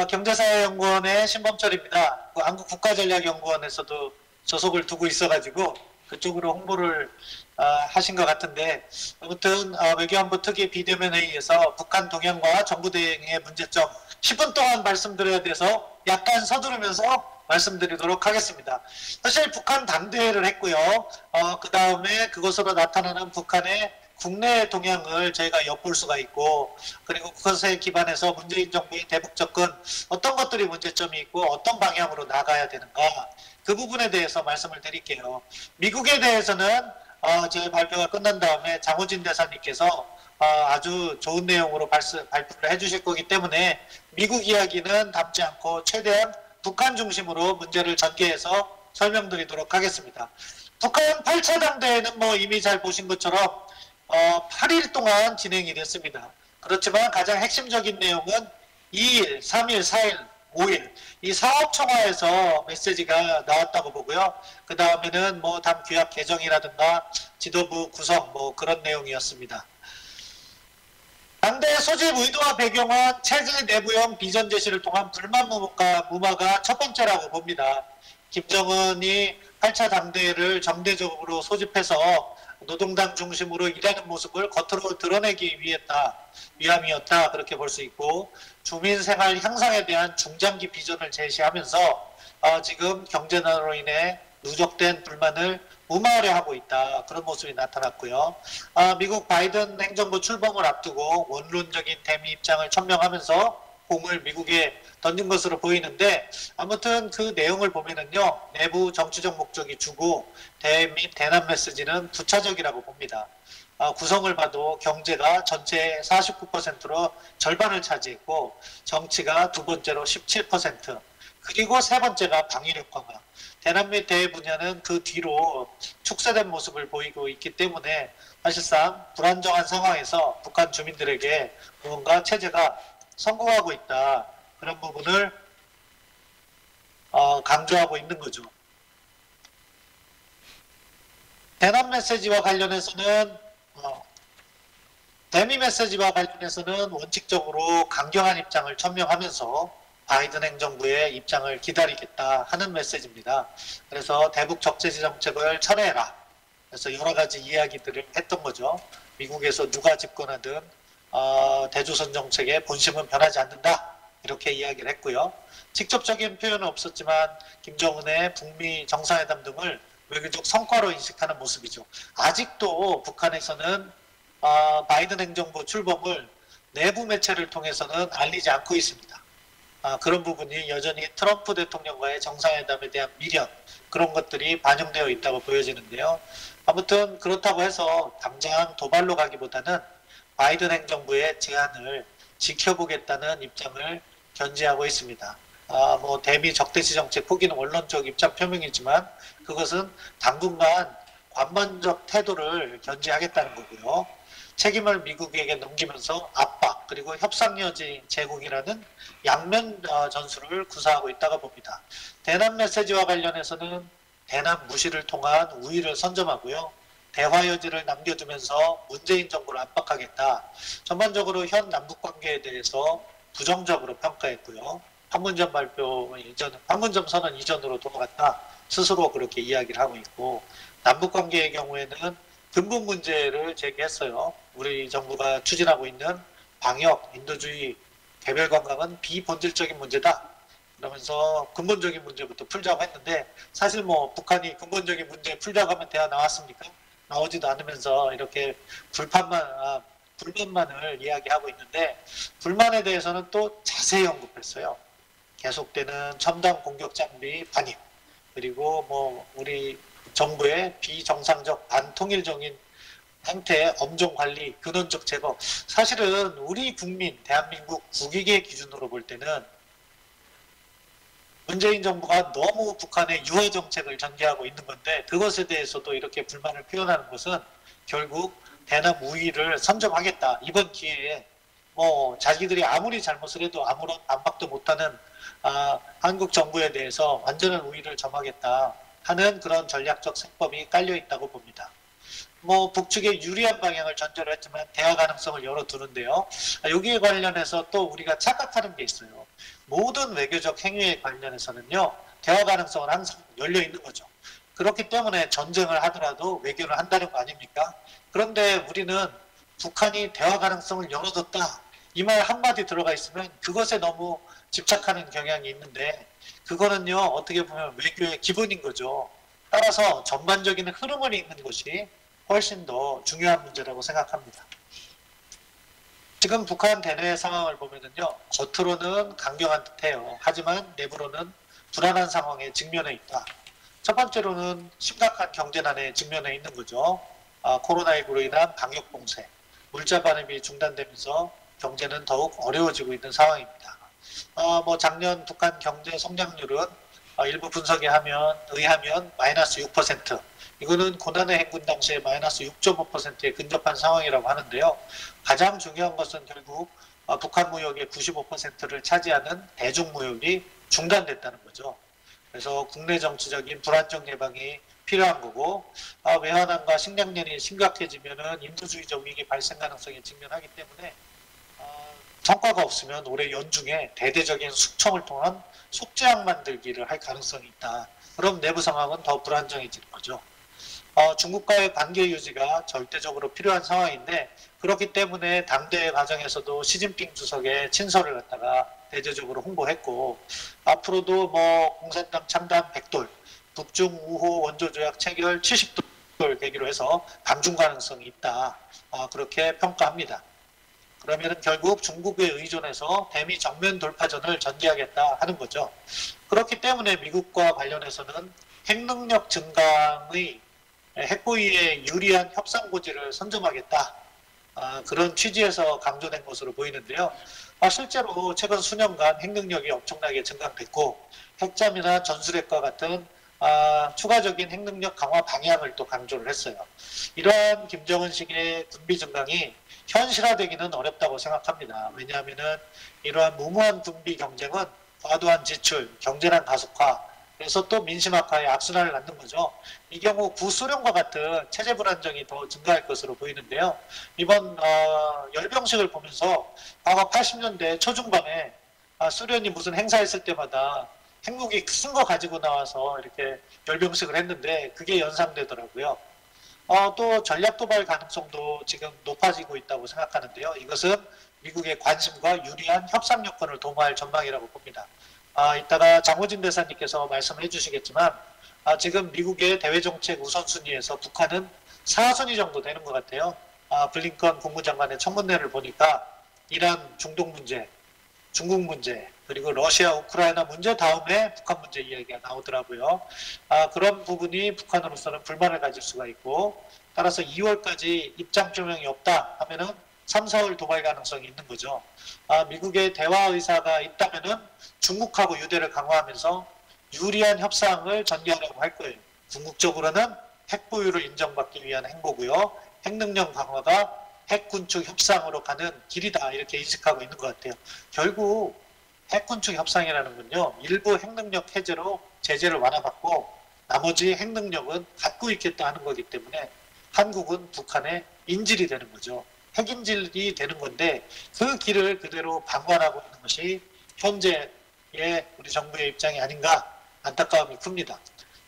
경제사회연구원의 신범철입니다. 한국국가전략연구원에서도 소속을 두고 있어가지고 그쪽으로 홍보를 하신 것 같은데, 아무튼 외교안보 특위 비대면 회의에서 북한 동향과 정부 대응의 문제점 10분 동안 말씀드려야 돼서 약간 서두르면서 말씀드리도록 하겠습니다. 사실 북한 당대회를 했고요. 그 다음에 그것으로 나타나는 북한의 국내 동향을 저희가 엿볼 수가 있고, 그리고 그것에 기반해서 문재인 정부의 대북 접근 어떤 것들이 문제점이 있고 어떤 방향으로 나가야 되는가, 그 부분에 대해서 말씀을 드릴게요. 미국에 대해서는 제 발표가 끝난 다음에 장호진 대사님께서 아주 좋은 내용으로 발표를 해주실 거기 때문에 미국 이야기는 담지 않고 최대한 북한 중심으로 문제를 전개해서 설명드리도록 하겠습니다. 북한 8차 당대회는 뭐 이미 잘 보신 것처럼 8일 동안 진행이 됐습니다. 그렇지만 가장 핵심적인 내용은 2일, 3일, 4일, 5일 이 사업청화에서 메시지가 나왔다고 보고요. 그 다음에는 뭐 당 규약 개정이라든가 지도부 구성 뭐 그런 내용이었습니다. 당대 소집 의도와 배경은 체제 내부형 비전 제시를 통한 불만 무마가 첫 번째라고 봅니다. 김정은이 8차 당대회를 정대적으로 소집해서 노동당 중심으로 일하는 모습을 겉으로 드러내기 위함이었다, 그렇게 볼 수 있고, 주민생활 향상에 대한 중장기 비전을 제시하면서 지금 경제난으로 인해 누적된 불만을 무마하려 하고 있다, 그런 모습이 나타났고요. 미국 바이든 행정부 출범을 앞두고 원론적인 대미 입장을 천명하면서 공을 미국에 던진 것으로 보이는데, 아무튼 그 내용을 보면은요, 내부 정치적 목적이 주고 대미 대남 메시지는 부차적이라고 봅니다. 구성을 봐도 경제가 전체의 49%로 절반을 차지했고, 정치가 두 번째로 17%, 그리고 세 번째가 방위력 강화. 대남 및 대외 분야는 그 뒤로 축소된 모습을 보이고 있기 때문에 사실상 불안정한 상황에서 북한 주민들에게 무언가 체제가 성공하고 있다, 그런 부분을 강조하고 있는 거죠. 대남 메시지와 관련해서는 대미 메시지와 관련해서는 원칙적으로 강경한 입장을 천명하면서 바이든 행정부의 입장을 기다리겠다 하는 메시지입니다. 그래서 대북 적재지 정책을 철회해라, 그래서 여러 가지 이야기들을 했던 거죠. 미국에서 누가 집권하든 대조선 정책의 본심은 변하지 않는다, 이렇게 이야기를 했고요. 직접적인 표현은 없었지만 김정은의 북미 정상회담 등을 외교적 성과로 인식하는 모습이죠. 아직도 북한에서는 바이든 행정부 출범을 내부 매체를 통해서는 알리지 않고 있습니다. 그런 부분이 여전히 트럼프 대통령과의 정상회담에 대한 미련, 그런 것들이 반영되어 있다고 보여지는데요. 아무튼 그렇다고 해서 당장 도발로 가기보다는 바이든 행정부의 제안을 지켜보겠다는 입장을 견지하고 있습니다. 뭐 대미 적대시 정책 포기는 원론적 입장 표명이지만 그것은 당분간 관만적 태도를 견지하겠다는 거고요. 책임을 미국에게 넘기면서 압박 그리고 협상 여지 제공이라는 양면 전술을 구사하고 있다고 봅니다. 대남 메시지와 관련해서는 대남 무시를 통한 우위를 선점하고요. 대화 여지를 남겨두면서 문재인 정부를 압박하겠다. 전반적으로 현 남북 관계에 대해서 부정적으로 평가했고요. 판문점 선언 이전으로 돌아갔다, 스스로 그렇게 이야기를 하고 있고, 남북 관계의 경우에는 근본 문제를 제기했어요. 우리 정부가 추진하고 있는 방역, 인도주의, 개별 관광은 비본질적인 문제다, 그러면서 근본적인 문제부터 풀자고 했는데, 사실 뭐 북한이 근본적인 문제 풀자고 하면 대화 나왔습니까? 나오지도 않으면서 이렇게 불만만을 이야기하고 있는데, 불만에 대해서는 또 자세히 언급했어요. 계속되는 첨단 공격 장비 반입, 그리고 뭐 우리 정부의 비정상적 반통일적인 행태의 엄정 관리, 근원적 제거. 사실은 우리 국민, 대한민국 국익의 기준으로 볼 때는 문재인 정부가 너무 북한의 유화 정책을 전개하고 있는 건데, 그것에 대해서도 이렇게 불만을 표현하는 것은 결국 대남 우위를 선점하겠다, 이번 기회에 뭐 자기들이 아무리 잘못을 해도 아무런 반박도 못하는 한국 정부에 대해서 완전한 우위를 점하겠다 하는 그런 전략적 생법이 깔려 있다고 봅니다. 뭐 북측에 유리한 방향을 전제로 했지만 대화 가능성을 열어두는데요. 여기에 관련해서 또 우리가 착각하는 게 있어요. 모든 외교적 행위에 관련해서는요. 대화 가능성은 항상 열려 있는 거죠. 그렇기 때문에 전쟁을 하더라도 외교를 한다는 거 아닙니까? 그런데 우리는 북한이 대화 가능성을 열어뒀다. 이 말 한마디 들어가 있으면 그것에 너무 집착하는 경향이 있는데 그거는요. 어떻게 보면 외교의 기본인 거죠. 따라서 전반적인 흐름을 읽는 것이 훨씬 더 중요한 문제라고 생각합니다. 지금 북한 대내 상황을 보면은요, 겉으로는 강경한 듯해요. 하지만 내부로는 불안한 상황에 직면해 있다. 첫 번째로는 심각한 경제난에 직면해 있는 거죠. 코로나19로 인한 방역 봉쇄, 물자 반입이 중단되면서 경제는 더욱 어려워지고 있는 상황입니다. 뭐 작년 북한 경제 성장률은 일부 분석에 의하면 마이너스 6%, 이거는 고난의 행군 당시에 마이너스 6.5%에 근접한 상황이라고 하는데요. 가장 중요한 것은 결국 북한 무역의 95%를 차지하는 대중무역이 중단됐다는 거죠. 그래서 국내 정치적인 불안정 예방이 필요한 거고 외환난과 식량난이 심각해지면 인도주의적 위기 발생 가능성에 직면하기 때문에 성과가 없으면 올해 연중에 대대적인 숙청을 통한 속죄악 만들기를 할 가능성이 있다. 그럼 내부 상황은 더 불안정해지는 거죠. 중국과의 관계 유지가 절대적으로 필요한 상황인데 그렇기 때문에 당대회 과정에서도 시진핑 주석의 친서를 갖다가 대대적으로 홍보했고 앞으로도 뭐 공산당 창단 100돌, 북중 우호 원조조약 체결 70돌 계기로 해서 방중 가능성이 있다. 그렇게 평가합니다. 그러면 결국 중국에 의존해서 대미 정면 돌파전을 전개하겠다 하는 거죠. 그렇기 때문에 미국과 관련해서는 핵능력 증강의 핵보위에 유리한 협상 고지를 선점하겠다. 그런 취지에서 강조된 것으로 보이는데요. 실제로 최근 수년간 핵능력이 엄청나게 증강됐고 핵잠이나 전술핵과 같은 추가적인 핵능력 강화 방향을 또 강조를 했어요. 이러한 김정은식의 군비 증강이 현실화되기는 어렵다고 생각합니다. 왜냐하면 이러한 무모한 군비 경쟁은 과도한 지출, 경제난 가속화, 그래서 또 민심 악화에 악순환을 낳는 거죠. 이 경우 구소련과 같은 체제 불안정이 더 증가할 것으로 보이는데요. 이번 열병식을 보면서 과거 80년대 초중반에 소련이 무슨 행사했을 때마다 핵무기 큰 거 가지고 나와서 이렇게 열병식을 했는데 그게 연상되더라고요. 또 전략 도발 가능성도 지금 높아지고 있다고 생각하는데요. 이것은 미국의 관심과 유리한 협상 여건을 도모할 전망이라고 봅니다. 이따가 장호진 대사님께서 말씀해 주시겠지만 지금 미국의 대외정책 우선순위에서 북한은 4순위 정도 되는 것 같아요. 블링컨 국무장관의 청문회를 보니까 이란 중동 문제, 중국 문제, 그리고 러시아 우크라이나 문제 다음에 북한 문제 이야기가 나오더라고요. 그런 부분이 북한으로서는 불만을 가질 수가 있고 따라서 2월까지 입장 표명이 없다 하면은 3, 4월 도발 가능성이 있는 거죠. 미국의 대화 의사가 있다면은 중국하고 유대를 강화하면서 유리한 협상을 전개하려고 할 거예요. 궁극적으로는 핵 보유를 인정받기 위한 행보고요. 핵능력 강화가 핵군축 협상으로 가는 길이다 이렇게 인식하고 있는 것 같아요. 결국 핵군축 협상이라는 건요. 일부 핵능력 해제로 제재를 완화받고 나머지 핵능력은 갖고 있겠다 하는 거기 때문에 한국은 북한의 인질이 되는 거죠. 핵인질이 되는 건데 그 길을 그대로 방관하고 있는 것이 현재의 우리 정부의 입장이 아닌가 안타까움이 큽니다.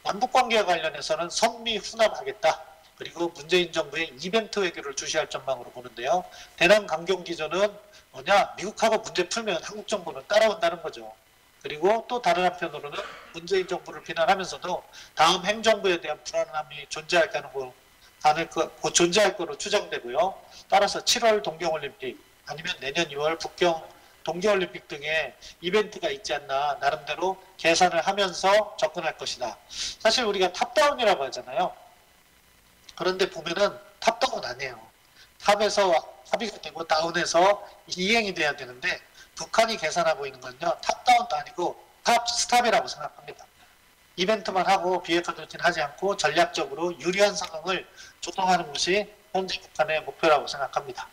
남북관계와 관련해서는 선미 훈합하겠다. 그리고 문재인 정부의 이벤트 외교를 주시할 전망으로 보는데요. 대남 강경 기조는 뭐냐? 미국하고 문제 풀면 한국 정부는 따라온다는 거죠. 그리고 또 다른 한편으로는 문재인 정부를 비난하면서도 다음 행정부에 대한 불안함이 존재할 존재할 거로 추정되고요. 따라서 7월 동경올림픽 아니면 내년 2월 북경 동계올림픽 등의 이벤트가 있지 않나 나름대로 계산을 하면서 접근할 것이다. 사실 우리가 탑다운이라고 하잖아요. 그런데 보면은 탑다운 아니에요. 탑에서 합의가 되고 다운에서 이행이 돼야 되는데 북한이 계산하고 있는 건요. 탑다운도 아니고 탑스탑이라고 생각합니다. 이벤트만 하고 비핵화 조치는 하지 않고 전략적으로 유리한 상황을 조성하는 것이 현재 북한의 목표라고 생각합니다.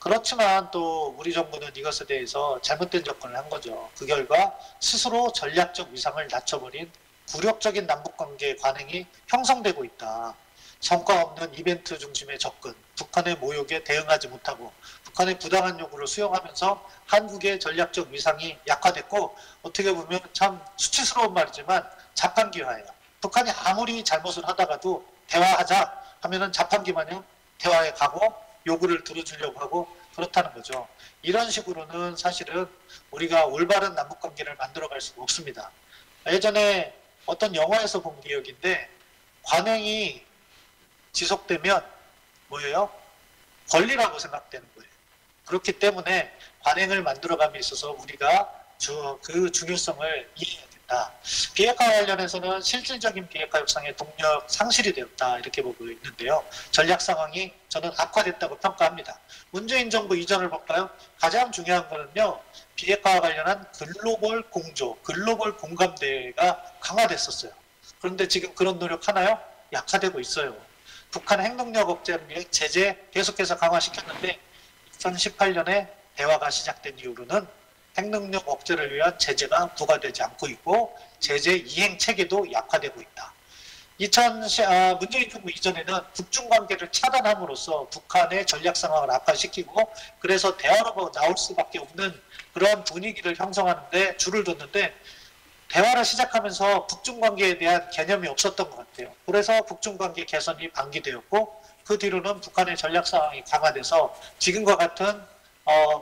그렇지만 또 우리 정부는 이것에 대해서 잘못된 접근을 한 거죠. 그 결과 스스로 전략적 위상을 낮춰버린 굴욕적인 남북관계 관행이 형성되고 있다. 성과 없는 이벤트 중심의 접근, 북한의 모욕에 대응하지 못하고 북한의 부당한 요구를 수용하면서 한국의 전략적 위상이 약화됐고 어떻게 보면 참 수치스러운 말이지만 자판기화예요. 북한이 아무리 잘못을 하다가도 대화하자 하면은 자판기 마냥 대화에 가고 요구를 들어주려고 하고 그렇다는 거죠. 이런 식으로는 사실은 우리가 올바른 남북관계를 만들어갈 수가 없습니다. 예전에 어떤 영화에서 본 기억인데 관행이 지속되면 뭐예요? 권리라고 생각되는 거예요. 그렇기 때문에 관행을 만들어감에 있어서 우리가 그 중요성을 이해해야 된다. 비핵화 관련해서는 실질적인 비핵화 협상의 동력 상실이 되었다 이렇게 보고 있는데요. 전략 상황이 저는 악화됐다고 평가합니다. 문재인 정부 이전을 볼까요? 가장 중요한 거는요. 비핵화와 관련한 글로벌 공조, 글로벌 공감대가 강화됐었어요. 그런데 지금 그런 노력 하나요? 약화되고 있어요. 북한 핵능력 억제를 위해 제재 계속해서 강화시켰는데 2018년에 대화가 시작된 이후로는 핵능력 억제를 위한 제재가 부과되지 않고 있고 제재 이행 체계도 약화되고 있다. 문재인 정부 이전에는 북중 관계를 차단함으로써 북한의 전략 상황을 악화시키고 그래서 대화로 나올 수밖에 없는 그런 분위기를 형성하는데 줄을 뒀는데 대화를 시작하면서 북중 관계에 대한 개념이 없었던 것 같아요. 그래서 북중 관계 개선이 방기되었고 그 뒤로는 북한의 전략 상황이 강화돼서 지금과 같은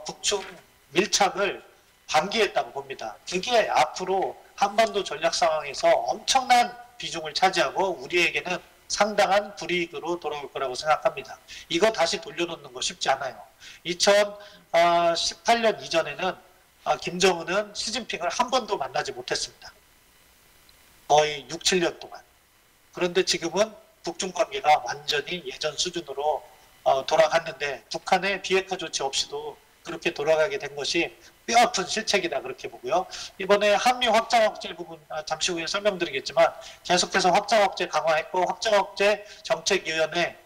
북중 밀착을 방기했다고 봅니다. 그게 앞으로 한반도 전략 상황에서 엄청난 비중을 차지하고 우리에게는 상당한 불이익으로 돌아올 거라고 생각합니다. 이거 다시 돌려놓는 거 쉽지 않아요. 2018년 이전에는 김정은은 시진핑을 한 번도 만나지 못했습니다. 거의 6, 7년 동안. 그런데 지금은 북중 관계가 완전히 예전 수준으로 돌아갔는데 북한의 비핵화 조치 없이도 그렇게 돌아가게 된 것이 뼈아픈 실책이다 그렇게 보고요. 이번에 한미 확장 억제 부분 잠시 후에 설명드리겠지만 계속해서 확장 억제 강화했고 확장 억제 정책위원회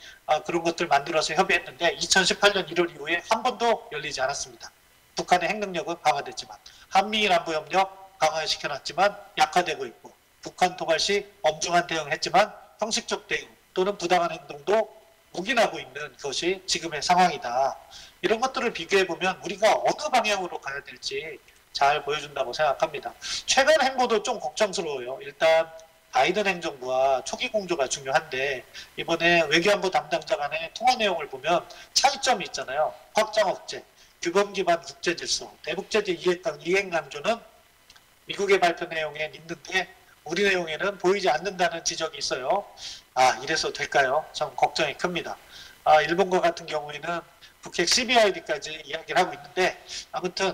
그런 것들 만들어서 협의했는데 2018년 1월 이후에 한 번도 열리지 않았습니다. 북한의 핵능력은 강화됐지만 한미일 안보협력 강화시켜놨지만 약화되고 있고 북한 도발 시 엄중한 대응했지만 형식적 대응 또는 부당한 행동도 묵인하고 있는 것이 지금의 상황이다. 이런 것들을 비교해보면 우리가 어느 방향으로 가야 될지 잘 보여준다고 생각합니다. 최근 행보도 좀 걱정스러워요. 일단 바이든 행정부와 초기 공조가 중요한데 이번에 외교안보 담당자 간의 통화 내용을 보면 차이점이 있잖아요. 확장 억제, 규범 기반 국제 질서, 대북제재 이행 강조는 미국의 발표 내용에 있는데 우리 내용에는 보이지 않는다는 지적이 있어요. 이래서 될까요? 참 걱정이 큽니다. 일본과 같은 경우에는 북핵 CBID까지 이야기를 하고 있는데 아무튼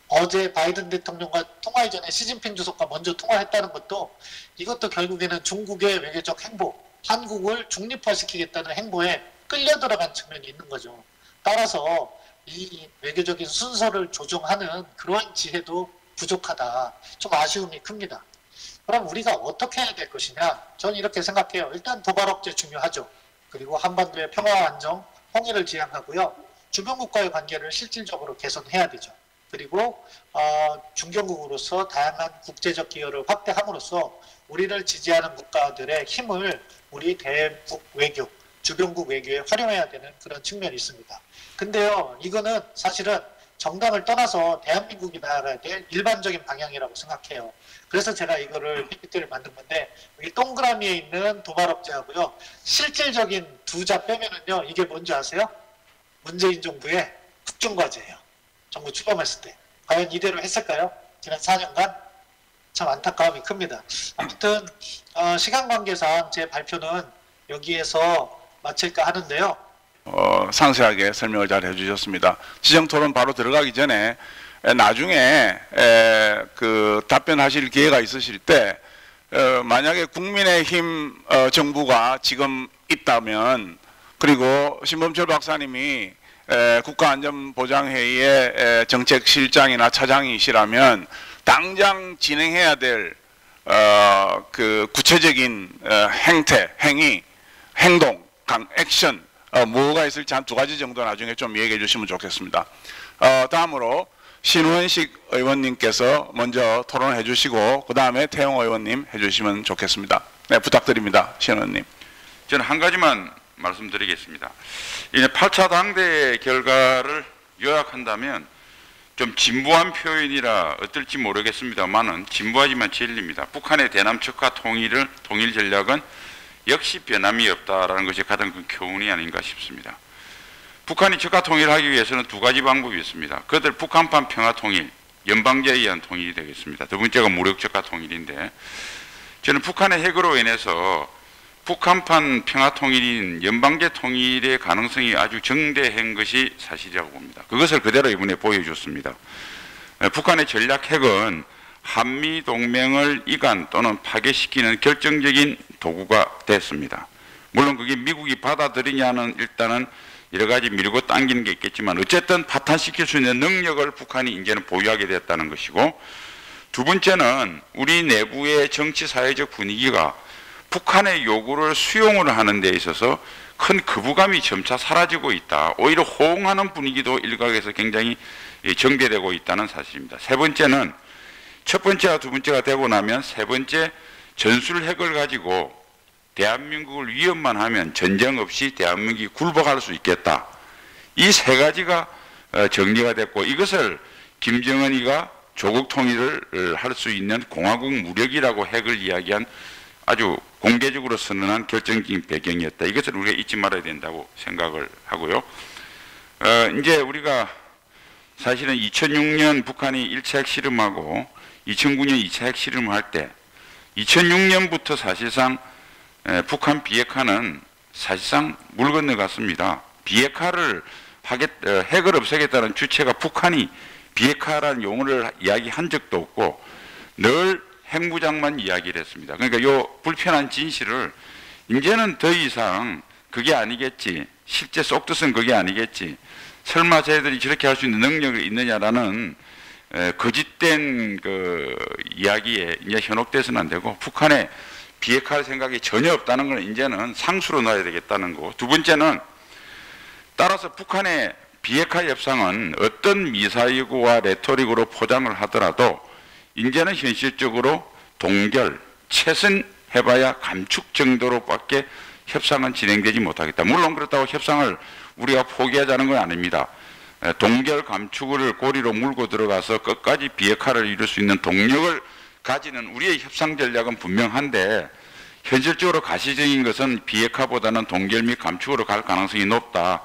어제 바이든 대통령과 통화 이전에 시진핑 주석과 먼저 통화했다는 것도 이것도 결국에는 중국의 외교적 행보, 한국을 중립화시키겠다는 행보에 끌려 들어간 측면이 있는 거죠. 따라서 이 외교적인 순서를 조정하는 그러한 지혜도 부족하다. 좀 아쉬움이 큽니다. 그럼 우리가 어떻게 해야 될 것이냐? 저는 이렇게 생각해요. 일단 도발 억제 중요하죠. 그리고 한반도의 평화와 안정, 통일을 지향하고요. 주변국과의 관계를 실질적으로 개선해야 되죠. 그리고 중견국으로서 다양한 국제적 기여를 확대함으로써 우리를 지지하는 국가들의 힘을 우리 대북 외교, 주변국 외교에 활용해야 되는 그런 측면이 있습니다. 근데요, 이거는 사실은 정당을 떠나서 대한민국이 나아가야 될 일반적인 방향이라고 생각해요. 그래서 제가 이거를 PPT를 만든 건데 여기 동그라미에 있는 도발 억제하고요. 실질적인 두 자 빼면은요. 이게 뭔지 아세요? 문재인 정부의 국정과제예요. 정부 출범했을 때. 과연 이대로 했을까요? 지난 4년간? 참 안타까움이 큽니다. 아무튼 시간 관계상 제 발표는 여기에서 마칠까 하는데요. 상세하게 설명을 잘 해주셨습니다. 지정토론 바로 들어가기 전에 나중에 그 답변하실 기회가 있으실 때 만약에 국민의힘 정부가 지금 있다면 그리고 신범철 박사님이 국가안전보장회의의 정책실장이나 차장이시라면 당장 진행해야 될 그 구체적인 행위, 행동, 액션 뭐가 있을지 한 2가지 정도 나중에 좀 얘기해 주시면 좋겠습니다. 다음으로 신원식 의원님께서 먼저 토론해 주시고 그 다음에 태영 의원님 해 주시면 좋겠습니다. 네, 부탁드립니다. 신 의원님. 저는 한 가지만 말씀드리겠습니다. 이제 8차 당대 결과를 요약한다면 좀 진부한 표현이라 어떨지 모르겠습니다만은 진부하지만 진리입니다. 북한의 대남측화 통일 전략은 역시 변함이 없다라는 것이 가장 큰 교훈이 아닌가 싶습니다. 북한이 측화 통일하기 위해서는 두 가지 방법이 있습니다. 그들 북한판 평화 통일, 연방제에 의한 통일이 되겠습니다. 두 번째가 무력 측화 통일인데, 저는 북한의 핵으로 인해서 북한판 평화 통일인 연방제 통일의 가능성이 아주 정대한 것이 사실이라고 봅니다. 그것을 그대로 이번에 보여줬습니다. 북한의 전략 핵은 한미 동맹을 이간 또는 파괴시키는 결정적인 도구가 됐습니다. 물론 그게 미국이 받아들이냐는 일단은 여러 가지 밀고 당기는 게 있겠지만 어쨌든 파탄시킬 수 있는 능력을 북한이 이제는 보유하게 됐다는 것이고, 두 번째는 우리 내부의 정치 사회적 분위기가 북한의 요구를 수용을 하는 데 있어서 큰 거부감이 점차 사라지고 있다. 오히려 호응하는 분위기도 일각에서 굉장히 정대되고 있다는 사실입니다. 세 번째는 첫 번째와 두 번째가 되고 나면 세 번째, 전술핵을 가지고 대한민국을 위협만 하면 전쟁 없이 대한민국이 굴복할 수 있겠다. 이 세 가지가 정리가 됐고, 이것을 김정은이가 조국 통일을 할 수 있는 공화국 무력이라고 핵을 이야기한 아주 공개적으로 선언한 결정적인 배경이었다. 이것을 우리가 잊지 말아야 된다고 생각을 하고요. 이제 우리가 사실은 2006년 북한이 1차 핵실험하고 2009년 2차 핵실험을 할 때 2006년부터 사실상 북한 비핵화는 사실상 물 건너갔습니다. 비핵화를 핵을 없애겠다는 주체가 북한이 비핵화라는 용어를 이야기한 적도 없고 늘 핵무장만 이야기를 했습니다. 그러니까 이 불편한 진실을 이제는 더 이상 그게 아니겠지, 실제 속뜻은 그게 아니겠지, 설마 쟤들이 저렇게 할 수 있는 능력이 있느냐라는 거짓된 그 이야기에 이제 현혹돼서는 안 되고, 북한의 비핵화할 생각이 전혀 없다는 걸 이제는 상수로 놔야 되겠다는 거. 두 번째는 따라서 북한의 비핵화 협상은 어떤 미사이구와 레토릭으로 포장을 하더라도 이제는 현실적으로 동결, 최선해봐야 감축 정도로밖에 협상은 진행되지 못하겠다. 물론 그렇다고 협상을 우리가 포기하자는 건 아닙니다. 동결, 감축을 고리로 물고 들어가서 끝까지 비핵화를 이룰 수 있는 동력을 가지는 우리의 협상 전략은 분명한데, 현실적으로 가시적인 것은 비핵화보다는 동결 및 감축으로 갈 가능성이 높다.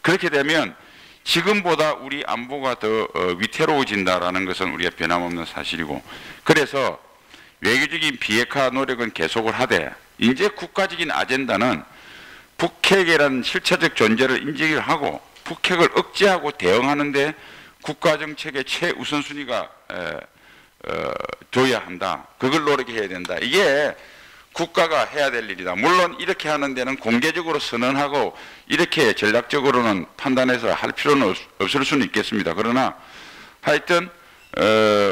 그렇게 되면 지금보다 우리 안보가 더 위태로워진다라는 것은 우리가 변함없는 사실이고, 그래서 외교적인 비핵화 노력은 계속을 하되 이제 국가적인 아젠다는 북핵이라는 실체적 존재를 인지를 하고 북핵을 억제하고 대응하는데 국가정책의 최우선순위가 둬야 한다. 그걸 노력해야 된다. 이게 국가가 해야 될 일이다. 물론 이렇게 하는 데는 공개적으로 선언하고 이렇게 전략적으로는 판단해서 할 필요는 없을 수는 있겠습니다. 그러나 하여튼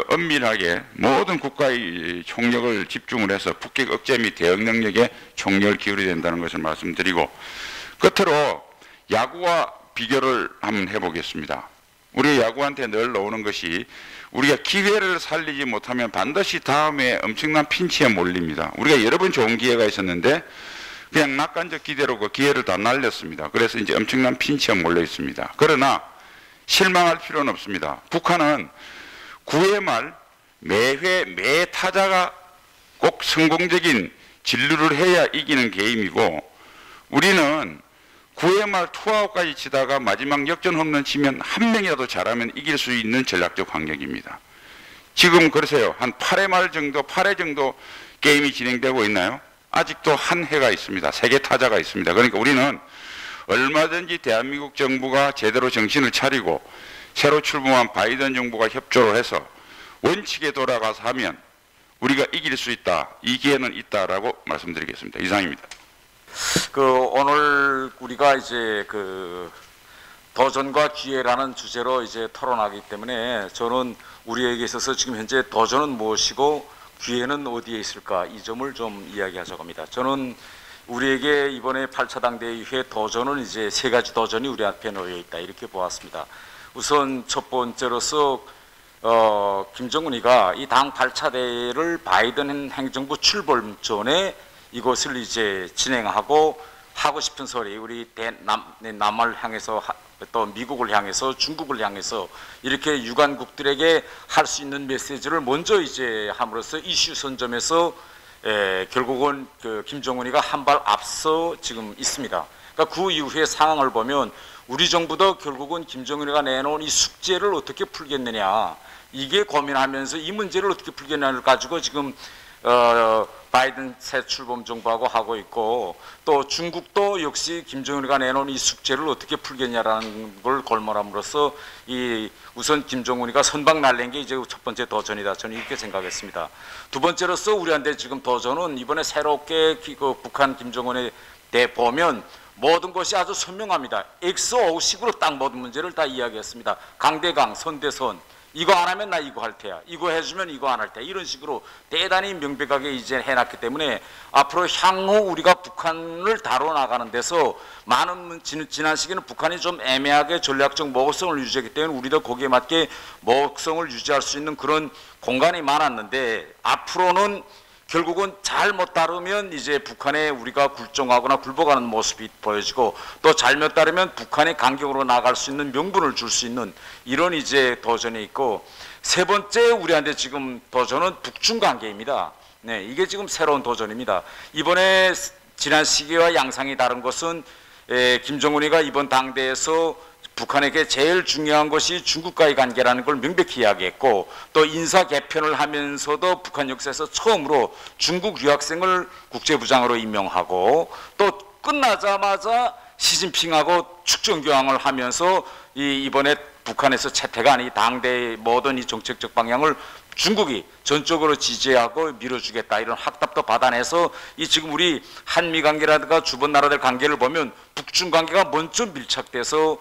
엄밀하게 모든 국가의 총력을 집중을 해서 북핵 억제 및 대응 능력에 총력을 기울여야 된다는 것을 말씀드리고, 끝으로 야구와 비교를 한번 해보겠습니다. 우리 야구한테 늘 나오는 것이 우리가 기회를 살리지 못하면 반드시 다음에 엄청난 핀치에 몰립니다. 우리가 여러 번 좋은 기회가 있었는데 그냥 낙관적 기대로 그 기회를 다 날렸습니다. 그래서 이제 엄청난 핀치에 몰려 있습니다. 그러나 실망할 필요는 없습니다. 북한은 9회 말 매회 매 타자가 꼭 성공적인 진루를 해야 이기는 게임이고, 우리는 9회 말 투아웃까지 치다가 마지막 역전 홈런 치면 한 명이라도 잘하면 이길 수 있는 전략적 환경입니다. 지금 그러세요. 한 8회 말 정도, 8회 정도 게임이 진행되고 있나요? 아직도 한 해가 있습니다. 3개 타자가 있습니다. 그러니까 우리는 얼마든지 대한민국 정부가 제대로 정신을 차리고 새로 출범한 바이든 정부가 협조를 해서 원칙에 돌아가서 하면 우리가 이길 수 있다. 이 기회는 있다라고 말씀드리겠습니다. 이상입니다. 오늘 우리가 이제 도전과 기회라는 주제로 이제 토론하기 때문에 저는 우리에게 있어서 지금 현재 도전은 무엇이고 기회는 어디에 있을까, 이 점을 좀 이야기하자고 합니다. 저는 우리에게 이번에 8차 당대 이후에 도전은 이제 3가지 도전이 우리 앞에 놓여 있다, 이렇게 보았습니다. 우선 첫 번째로서 김정은이가 이 당 8차 대회를 바이든 행정부 출범 전에 이것을 이제 진행하고 하고 싶은 소리, 우리 남을 향해서 또 미국을 향해서 중국을 향해서 이렇게 유관국들에게 할 수 있는 메시지를 먼저 이제 함으로써 이슈 선점에서 결국은 그 김정은이가 한 발 앞서 지금 있습니다. 그러니까 그 이후의 상황을 보면 우리 정부도 결국은 김정은이가 내놓은 이 숙제를 어떻게 풀겠느냐, 이게 고민하면서 이 문제를 어떻게 풀겠느냐를 가지고 지금 바이든 새 출범 정부하고 하고 있고, 또 중국도 역시 김정은이가 내놓은 이 숙제를 어떻게 풀겠냐라는 걸 골몰함으로써 이 우선 김정은이가 선박 날린 게 이제 첫 번째 도전이다, 저는 이렇게 생각했습니다. 두 번째로서 우리한테 지금 도전은 이번에 새롭게 그 북한 김정은에 대해 보면 모든 것이 아주 선명합니다. XO식으로 딱 모든 문제를 다 이야기했습니다. 강대강, 선대선, 이거 안 하면 나 이거 할 테야, 이거 해주면 이거 안 할 테야, 이런 식으로 대단히 명백하게 이제 해놨기 때문에 앞으로 향후 우리가 북한을 다뤄나가는 데서 많은 지난 시기는 북한이 좀 애매하게 전략적 모호성을 유지했기 때문에 우리도 거기에 맞게 모호성을 유지할 수 있는 그런 공간이 많았는데, 앞으로는 결국은 잘못 다루면 이제 북한에 우리가 굴종하거나 굴복하는 모습이 보여지고, 또 잘못 다루면 북한의 간격으로 나갈 수 있는 명분을 줄 수 있는 이런 이제 도전이 있고, 세 번째 우리한테 지금 도전은 북중 관계입니다. 네, 이게 지금 새로운 도전입니다. 이번에 지난 시기와 양상이 다른 것은 김정은이가 이번 당대에서 북한에게 제일 중요한 것이 중국과의 관계라는 걸 명백히 이야기했고, 또 인사 개편을 하면서도 북한 역사에서 처음으로 중국 유학생을 국제부장으로 임명하고, 또 끝나자마자 시진핑하고 축전교황을 하면서 이번에 북한에서 채택한 이 당대의 모든 이 정책적 방향을 중국이 전적으로 지지하고 밀어주겠다, 이런 확답도 받아내서 이 지금 우리 한미 관계라든가 주변 나라들 관계를 보면 북중 관계가 먼저 밀착돼서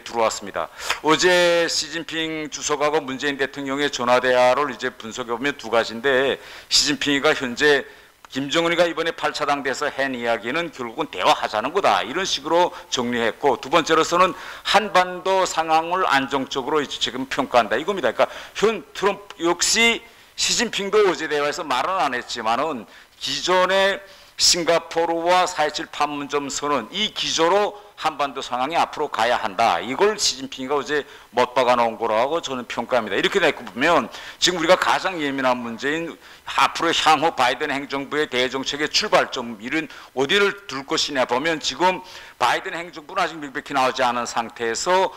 들어왔습니다. 어제 시진핑 주석하고 문재인 대통령의 전화대화를 이제 분석해 보면 두 가지인데, 시진핑이가 현재 김정은이가 이번에 8차 당대에서 한 이야기는 결국은 대화하자는 거다, 이런 식으로 정리했고, 두 번째로서는 한반도 상황을 안정적으로 지금 평가한다, 이겁니다. 그러니까 현 트럼프 역시 시진핑도 어제 대화에서 말은 안 했지만은 기존의 싱가포르와 4.27 판문점 선언, 이 기조로 한반도 상황이 앞으로 가야 한다, 이걸 시진핑이가 어제 못 박아 놓은 거라고 저는 평가합니다. 이렇게 되고 보면 지금 우리가 가장 예민한 문제인 앞으로 향후 바이든 행정부의 대정책의 출발점, 이런 어디를 둘 것이냐 보면 지금 바이든 행정부는 아직 명백히 나오지 않은 상태에서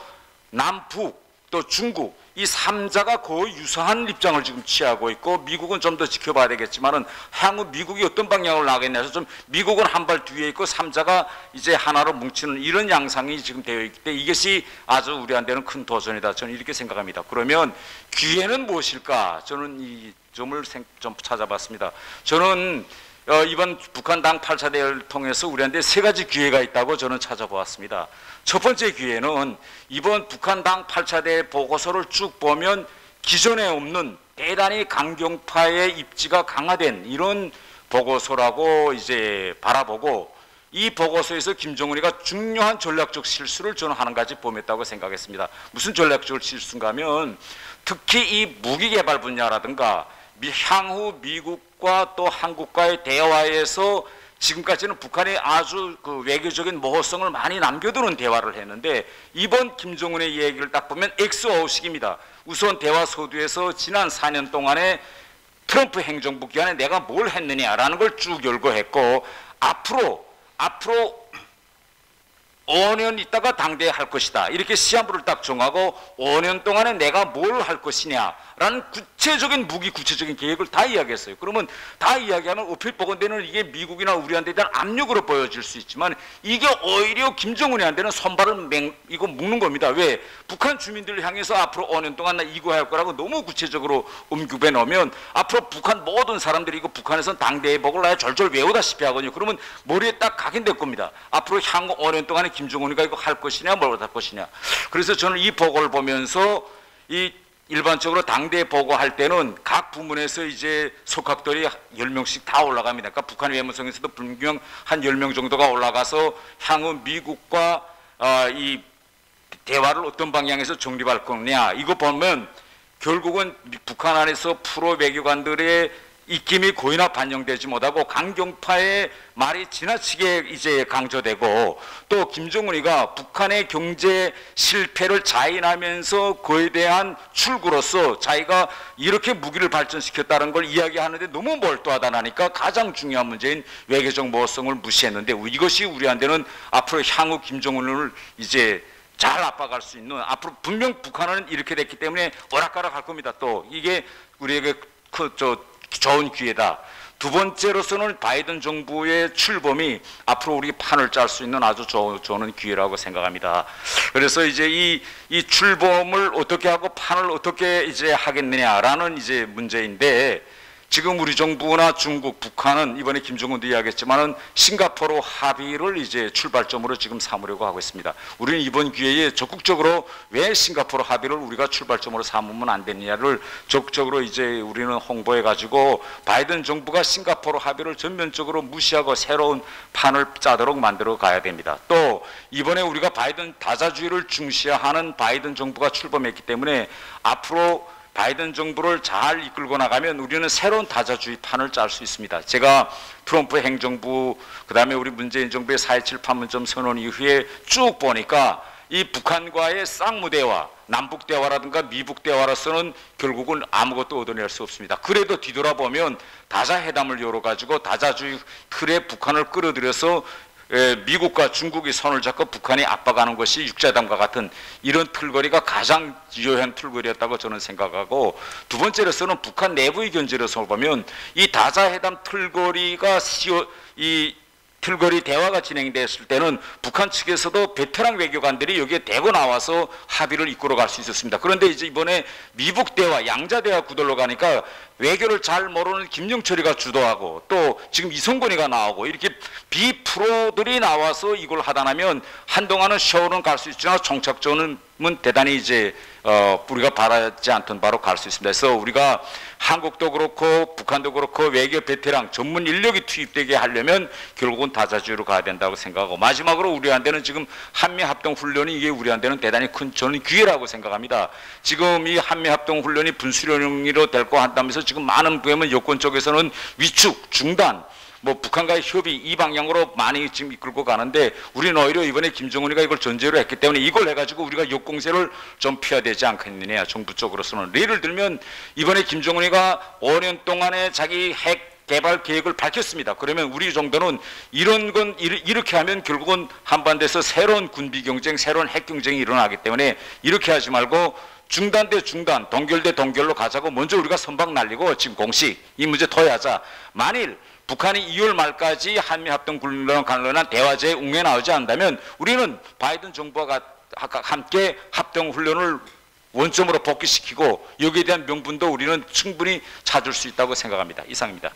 남북 또 중국, 이 3자가 거의 유사한 입장을 지금 취하고 있고, 미국은 좀 더 지켜봐야 되겠지만은 향후 미국이 어떤 방향으로 나가겠냐 해서 좀 미국은 한 발 뒤에 있고 3자가 이제 하나로 뭉치는 이런 양상이 지금 되어 있기 때문에 이것이 아주 우리한테는 큰 도전이다, 저는 이렇게 생각합니다. 그러면 기회는 무엇일까? 저는 이 점을 좀 찾아봤습니다. 저는 이번 북한 당 8차 대회를 통해서 우리한테 세 가지 기회가 있다고 저는 찾아보았습니다. 첫 번째 기회는 이번 북한 당 8차 대회 보고서를 쭉 보면 기존에 없는 대단히 강경파의 입지가 강화된 이런 보고서라고 이제 바라보고, 이 보고서에서 김정은이가 중요한 전략적 실수를 저는 한 가지 범했다고 생각했습니다. 무슨 전략적 실수인가 하면 특히 이 무기개발 분야라든가 향후 미국과 또 한국과의 대화에서 지금까지는 북한이 아주 그 외교적인 모호성을 많이 남겨두는 대화를 했는데, 이번 김정은의 얘기를 딱 보면 XO식입니다. 우선 대화 서두에서 지난 4년 동안에 트럼프 행정부 기간에 내가 뭘 했느냐라는 걸 쭉 열거했고, 앞으로 5년 있다가 당대회 할 것이다, 이렇게 시한부를 딱 정하고 5년 동안에 내가 뭘 할 것이냐라는 구체적인 구체적인 계획을 다 이야기했어요. 그러면 다 이야기하면 어필보건대는 이게 미국이나 우리한테 대한 압력으로 보여질 수 있지만, 이게 오히려 김정은이한테는 손발을 이거 묶는 겁니다. 왜? 북한 주민들을 향해서 앞으로 5년 동안 나 이거 할 거라고 너무 구체적으로 엄급해 놓으면 앞으로 북한 모든 사람들이 이거 북한에서는 당대회 복을 나야 절절 외우다시피 하거든요. 그러면 머리에 딱 각인될 겁니다. 앞으로 향후 5년 동안에 김정은이가 이거 할 것이냐 뭘 할 것이냐. 그래서 저는 이 보고를 보면서 이 일반적으로 당대회 보고할 때는 각 부문에서 이제 속학들이 10명씩 다 올라갑니다. 그러니까 북한 외무성에서도 분명 한 10명 정도가 올라가서 향후 미국과 이 대화를 어떤 방향에서 정립할 거냐, 이거 보면 결국은 북한 안에서 프로 외교관들의 입김이 고의나 반영되지 못하고 강경파의 말이 지나치게 이제 강조되고 또 김정은이가 북한의 경제 실패를 자인하면서 그에 대한 출구로서 자기가 이렇게 무기를 발전시켰다는 걸 이야기하는데 너무 몰두하다니까 가장 중요한 문제인 외교적 모호성을 무시했는데 이것이 우리한테는 앞으로 향후 김정은을 이제 잘 압박할 수 있는 앞으로 분명 북한은 이렇게 됐기 때문에 오락가락할 겁니다. 또 이게 우리에게 좋은 기회다. 두 번째로서는 바이든 정부의 출범이 앞으로 우리 판을 짤 수 있는 아주 좋은 기회라고 생각합니다. 그래서 이제 이 출범을 어떻게 하고 판을 어떻게 이제 하겠느냐라는 이제 문제인데 지금 우리 정부나 중국, 북한은 이번에 김정은도 이야기했지만은 싱가포르 합의를 이제 출발점으로 지금 삼으려고 하고 있습니다. 우리는 이번 기회에 적극적으로 왜 싱가포르 합의를 우리가 출발점으로 삼으면 안 되느냐를 적극적으로 이제 우리는 홍보해 가지고 바이든 정부가 싱가포르 합의를 전면적으로 무시하고 새로운 판을 짜도록 만들어 가야 됩니다. 또 이번에 우리가 바이든 다자주의를 중시하는 바이든 정부가 출범했기 때문에 앞으로 바이든 정부를 잘 이끌고 나가면 우리는 새로운 다자주의 판을 짤 수 있습니다. 제가 트럼프 행정부 그다음에 우리 문재인 정부의 4.27 판문점 선언 이후에 쭉 보니까 이 북한과의 쌍무대화, 남북대화라든가 미북대화로서는 결국은 아무것도 얻어낼 수 없습니다. 그래도 뒤돌아보면 다자회담을 열어가지고 다자주의 틀에 북한을 끌어들여서 미국과 중국이 손을 잡고 북한이 압박하는 것이 육자회담과 같은 이런 틀거리가 가장 유효한 틀거리였다고 저는 생각하고 두 번째로서는 북한 내부의 견제로서 보면 이 다자회담 틀거리가 이 틀거리 대화가 진행됐을 때는 북한 측에서도 베테랑 외교관들이 여기에 대거 나와서 합의를 이끌어 갈 수 있었습니다. 그런데 이제 이번에 미북 대화, 양자 대화 구도로 가니까 외교를 잘 모르는 김영철이가 주도하고 또 지금 이성건이가 나오고 이렇게 비프로들이 나와서 이걸 하다 나면 한동안은 쇼는 갈 수 있지만 정착전은 대단히 이제 우리가 바라지 않던 바로 갈 수 있습니다. 그래서 우리가 한국도 그렇고 북한도 그렇고 외교 베테랑 전문 인력이 투입되게 하려면 결국은 다자주의로 가야 된다고 생각하고 마지막으로 우리한테는 지금 한미합동훈련이 이게 우리한테는 대단히 큰 저는 기회라고 생각합니다. 지금 이 한미합동훈련이 분수령으로 될 거 한다면서 지금 많은 부분은 여권 쪽에서는 위축, 중단 뭐 북한과의 협의 이 방향으로 많이 지금 이끌고 가는데 우리는 오히려 이번에 김정은이가 이걸 전제로 했기 때문에 이걸 해가지고 우리가 역공세를 좀 피해야 되지 않겠느냐 정부 쪽으로서는. 예를 들면 이번에 김정은이가 5년 동안에 자기 핵 개발 계획을 밝혔습니다. 그러면 우리 정도는 이런 건 이렇게 하면 결국은 한반도에서 새로운 군비 경쟁, 새로운 핵 경쟁이 일어나기 때문에 이렇게 하지 말고 중단 대 중단, 동결 대 동결로 가자고 먼저 우리가 선박 날리고 지금 공식 이 문제 토의하자. 만일 북한이 2월 말까지 한미합동훈련 관련한 대화제에 웅에 나오지 않는다면 우리는 바이든 정부와 함께 합동훈련을 원점으로 복귀시키고 여기에 대한 명분도 우리는 충분히 찾을 수 있다고 생각합니다. 이상입니다.